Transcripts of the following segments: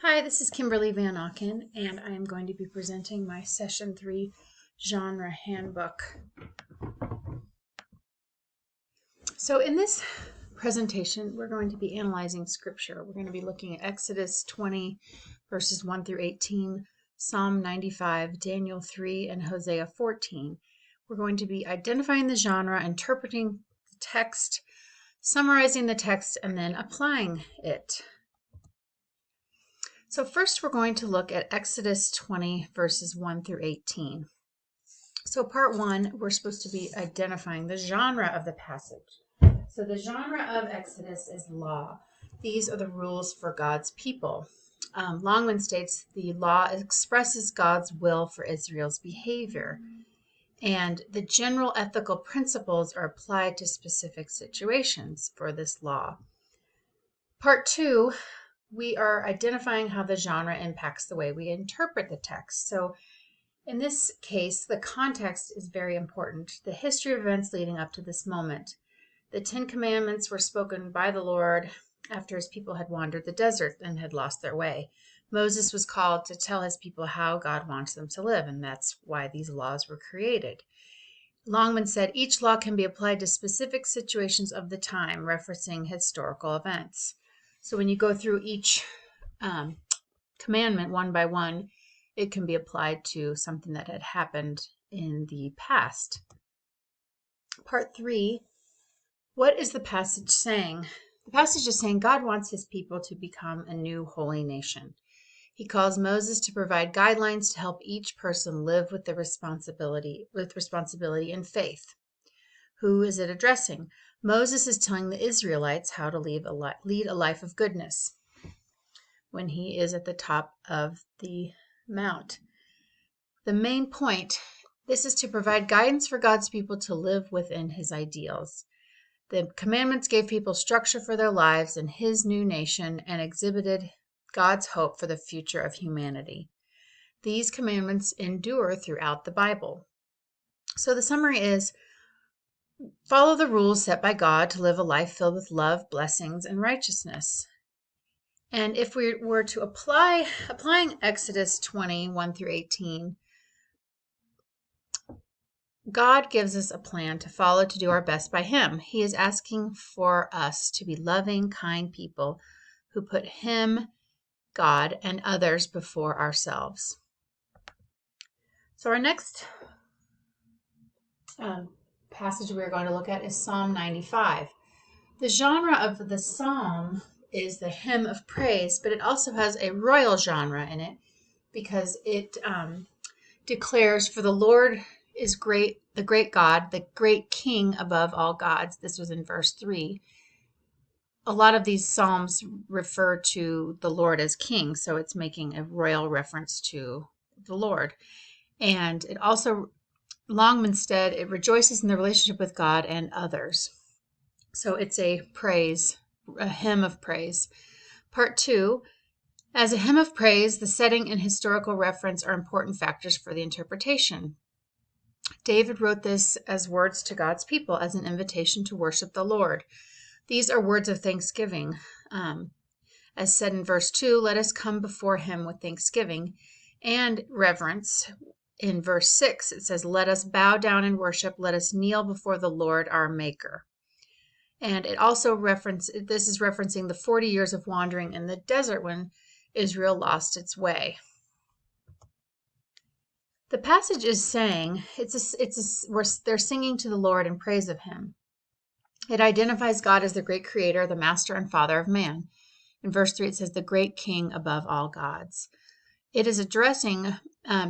Hi, this is Kimberly Van Auken, and I am going to be presenting my Session 3 Genre Handbook. So in this presentation, we're going to be analyzing Scripture. We're going to be looking at Exodus 20, verses 1 through 18, Psalm 95, Daniel 3, and Hosea 14. We're going to be identifying the genre, interpreting the text, summarizing the text, and then applying it. So first we're going to look at Exodus 20 verses 1 through 18. So part 1, we're supposed to be identifying the genre of the passage. So the genre of Exodus is law. These are the rules for God's people. Longman states the law expresses God's will for Israel's behavior, and the general ethical principles are applied to specific situations for this law. Part 2, we are identifying how the genre impacts the way we interpret the text. So in this case, the context is very important. The history of events leading up to this moment. The 10 Commandments were spoken by the Lord after his people had wandered the desert and had lost their way. Moses was called to tell his people how God wants them to live, and that's why these laws were created. Longman said each law can be applied to specific situations of the time, referencing historical events. So when you go through each commandment one by one, it can be applied to something that had happened in the past. Part 3, what is the passage saying? The passage is saying God wants his people to become a new holy nation. He calls Moses to provide guidelines to help each person live with responsibility and faith. Who is it addressing? Moses is telling the Israelites how to lead a life of goodness when he is at the top of the mount. The main point, this is to provide guidance for God's people to live within his ideals. The commandments gave people structure for their lives in his new nation and exhibited God's hope for the future of humanity. These commandments endure throughout the Bible. So the summary is, follow the rules set by God to live a life filled with love, blessings, and righteousness. And if we were to applying Exodus 20, 1 through 18, God gives us a plan to follow to do our best by him. He is asking for us to be loving, kind people who put him, God, and others before ourselves. So our next passage we're going to look at is Psalm 95. The genre of the psalm is the hymn of praise, but it also has a royal genre in it because it declares, for the Lord is great, the great God, the great King above all gods. This was in verse 3. A lot of these psalms refer to the Lord as King, so it's making a royal reference to the Lord. And it also, Longman said, it rejoices in the relationship with God and others. So it's a hymn of praise. Part 2, as a hymn of praise, the setting and historical reference are important factors for the interpretation. David wrote this as words to God's people as an invitation to worship the Lord. These are words of thanksgiving. As said in verse 2, let us come before him with thanksgiving and reverence. In verse 6, it says, let us bow down and worship. Let us kneel before the Lord our Maker. And it also this is referencing the 40 years of wandering in the desert when Israel lost its way. The passage is saying they're singing to the Lord in praise of him. It identifies God as the great creator, the master and father of man. In verse 3, it says, the great king above all gods. It is addressing,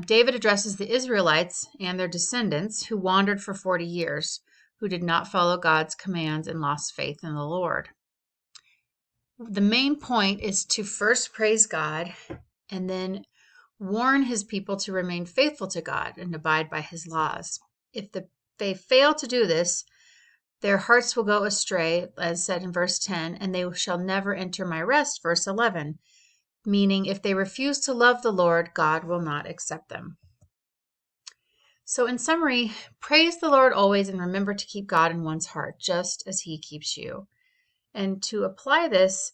David addresses the Israelites and their descendants who wandered for 40 years, who did not follow God's commands and lost faith in the Lord. The main point is to first praise God and then warn his people to remain faithful to God and abide by his laws. If they fail to do this, their hearts will go astray, as said in verse 10, and they shall never enter my rest, verse 11, meaning if they refuse to love the Lord, God will not accept them. So in summary, praise the Lord always and remember to keep God in one's heart, just as he keeps you. And to apply this,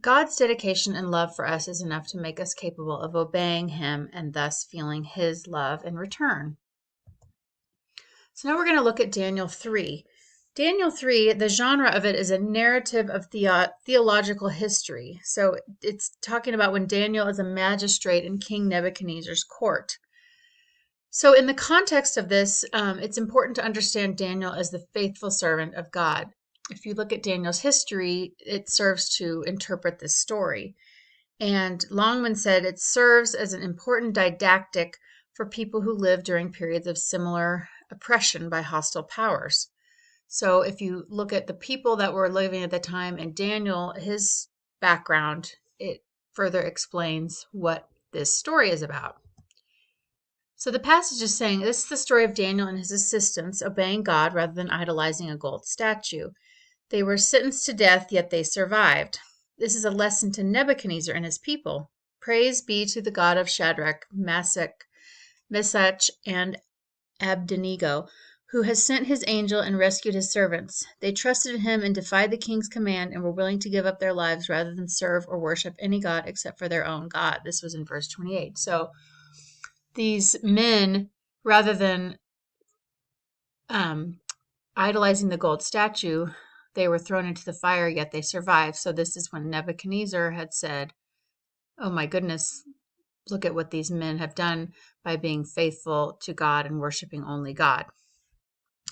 God's dedication and love for us is enough to make us capable of obeying him and thus feeling his love in return. So now we're going to look at Daniel 3. Daniel 3, the genre of it is a narrative of theological history. So it's talking about when Daniel is a magistrate in King Nebuchadnezzar's court. So in the context of this, it's important to understand Daniel as the faithful servant of God. If you look at Daniel's history, it serves to interpret this story. And Longman said it serves as an important didactic for people who live during periods of similar oppression by hostile powers. So if you look at the people that were living at the time and Daniel, his background, it further explains what this story is about. So the passage is saying this is the story of Daniel and his assistants obeying God rather than idolizing a gold statue. They were sentenced to death, yet they survived. This is a lesson to Nebuchadnezzar and his people. Praise be to the God of Shadrach, Meshach, and Abednego, who has sent his angel and rescued his servants. They trusted in him and defied the king's command and were willing to give up their lives rather than serve or worship any god except for their own God. This was in verse 28. So these men, rather than idolizing the gold statue, they were thrown into the fire, yet they survived. So this is when Nebuchadnezzar had said, oh my goodness, look at what these men have done by being faithful to God and worshiping only God.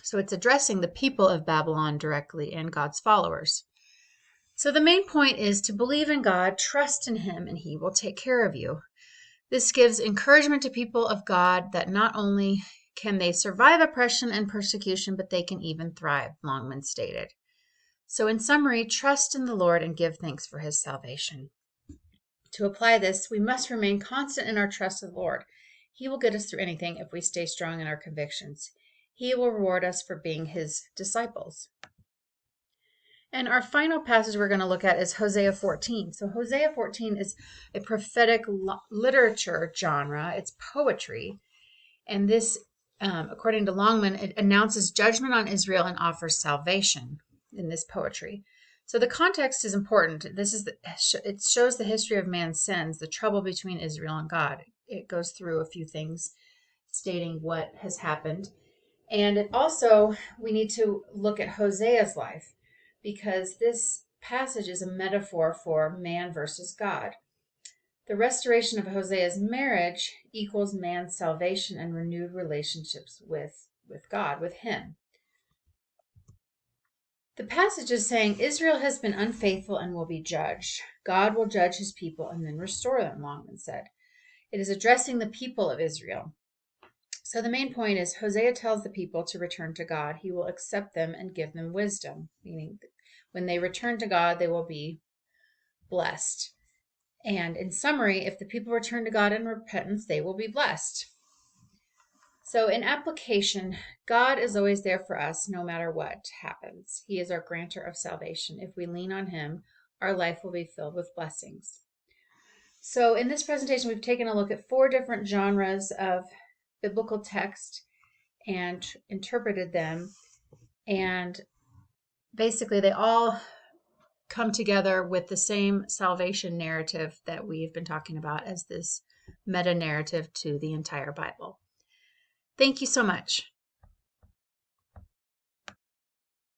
So it's addressing the people of Babylon directly and God's followers. So the main point is to believe in God, trust in him, and he will take care of you. This gives encouragement to people of God that not only can they survive oppression and persecution, but they can even thrive, Longman stated. So in summary, trust in the Lord and give thanks for his salvation. To apply this, we must remain constant in our trust in the Lord. He will get us through anything if we stay strong in our convictions. He will reward us for being his disciples. And our final passage we're going to look at is Hosea 14. So Hosea 14 is a prophetic literature genre. It's poetry. And this, according to Longman, it announces judgment on Israel and offers salvation in this poetry. So the context is important. It shows the history of man's sins, the trouble between Israel and God. It goes through a few things stating what has happened. And it also, we need to look at Hosea's life, because this passage is a metaphor for man versus God. The restoration of Hosea's marriage equals man's salvation and renewed relationships with God, with him. The passage is saying Israel has been unfaithful and will be judged. God will judge his people and then restore them, Longman said. It is addressing the people of Israel. So the main point is Hosea tells the people to return to God. He will accept them and give them wisdom, meaning when they return to God, they will be blessed. And in summary, if the people return to God in repentance, they will be blessed. So in application, God is always there for us no matter what happens. He is our grantor of salvation. If we lean on him, our life will be filled with blessings. So in this presentation, we've taken a look at 4 different genres of biblical text and interpreted them. And basically, they all come together with the same salvation narrative that we've been talking about as this meta narrative to the entire Bible. Thank you so much.